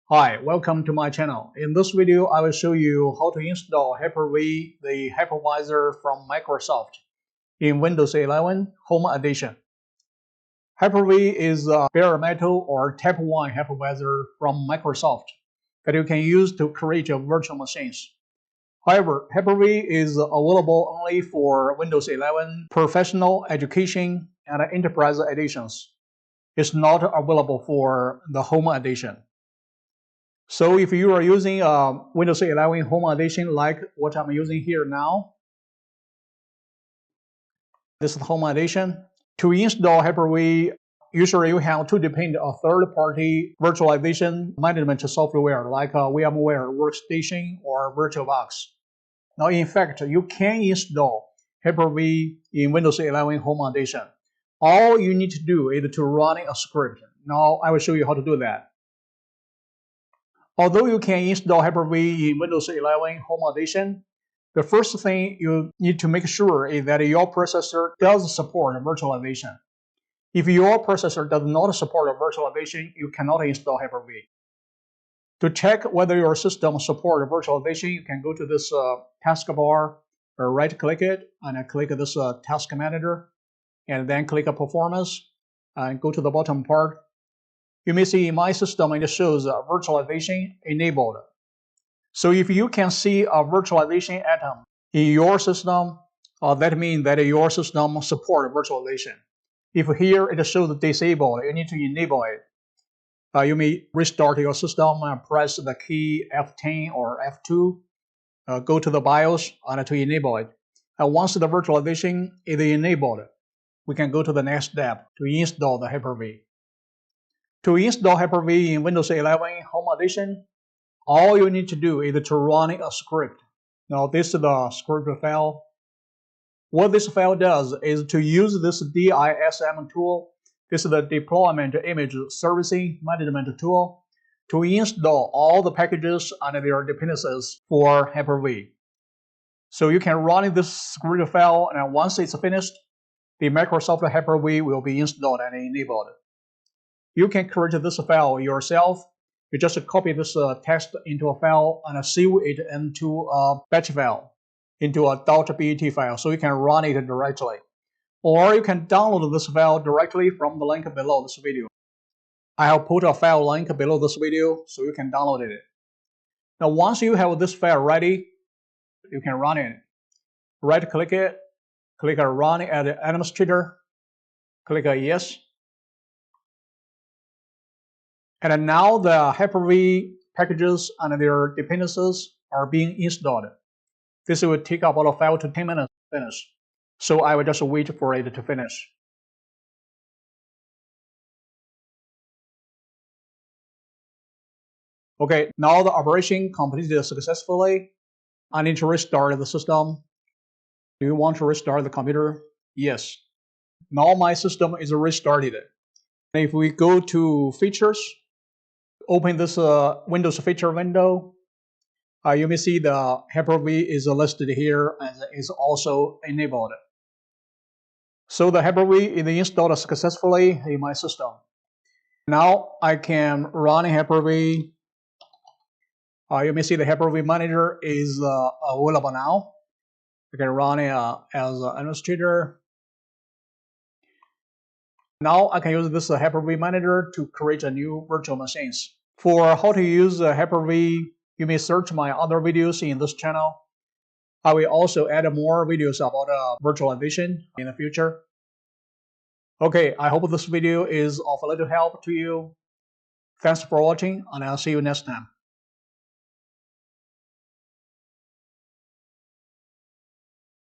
Hi, welcome to my channel. In this video, I will show you how to install Hyper-V, the hypervisor from Microsoft, in Windows 11 Home Edition. Hyper-V is a bare metal or Type 1 hypervisor from Microsoft that you can use to create your virtual machines. However, Hyper-V is available only for Windows 11 Professional, Education, and Enterprise editions. It's not available for the Home Edition. So if you are using Windows 11 Home Edition like what I'm using here now, this is Home Edition. To install Hyper-V, usually you have to depend on third-party virtualization management software like VMware Workstation or VirtualBox. Now, in fact, you can install Hyper-V in Windows 11 Home Edition. All you need to do is to run a script. Now, I will show you how to do that. Although you can install Hyper-V in Windows 11 Home Edition, the first thing you need to make sure is that your processor does support virtualization. If your processor does not support virtualization, you cannot install Hyper-V. To check whether your system supports virtualization, you can go to this taskbar, right-click it, and click this Task Manager, and then click Performance, and go to the bottom part. You may see in my system it shows virtualization enabled. So if you can see a virtualization item in your system, that means that your system supports virtualization. If here it shows disabled, you need to enable it. You may restart your system and press the key F10 or F2, go to the BIOS and to enable it. And once the virtualization is enabled, we can go to the next step to install the Hyper-V. To install Hyper-V in Windows 11 Home Edition, all you need to do is to run a script. Now this is the script file. What this file does is to use this DISM tool. This is the Deployment Image Servicing Management tool to install all the packages and their dependencies for Hyper-V. So you can run this script file, and once it's finished, the Microsoft Hyper-V will be installed and enabled. You can create this file yourself. You just copy this text into a file and save it into a batch file, into a .bat file, so you can run it directly. Or you can download this file directly from the link below this video. I have put a file link below this video, so you can download it. Now once you have this file ready, you can run it. Right-click it, click Run as Administrator, click Yes. And now the Hyper-V packages and their dependencies are being installed. This will take about 5 to 10 minutes to finish. So I will just wait for it to finish. Okay, now the operation completed successfully. I need to restart the system. Do you want to restart the computer? Yes. Now my system is restarted. If we go to Features, open this Windows feature window, you may see the Hyper-V is listed here and is also enabled. So the Hyper-V is installed successfully in my system. Now I can run Hyper-V. You may see the Hyper-V Manager is available now. You can run it as an administrator. Now I can use this Hyper-V Manager to create a new virtual machines. For how to use Hyper-V, you may search my other videos in this channel. I will also add more videos about virtualization in the future. Okay, I hope this video is of a little help to you. Thanks for watching, and I'll see you next time.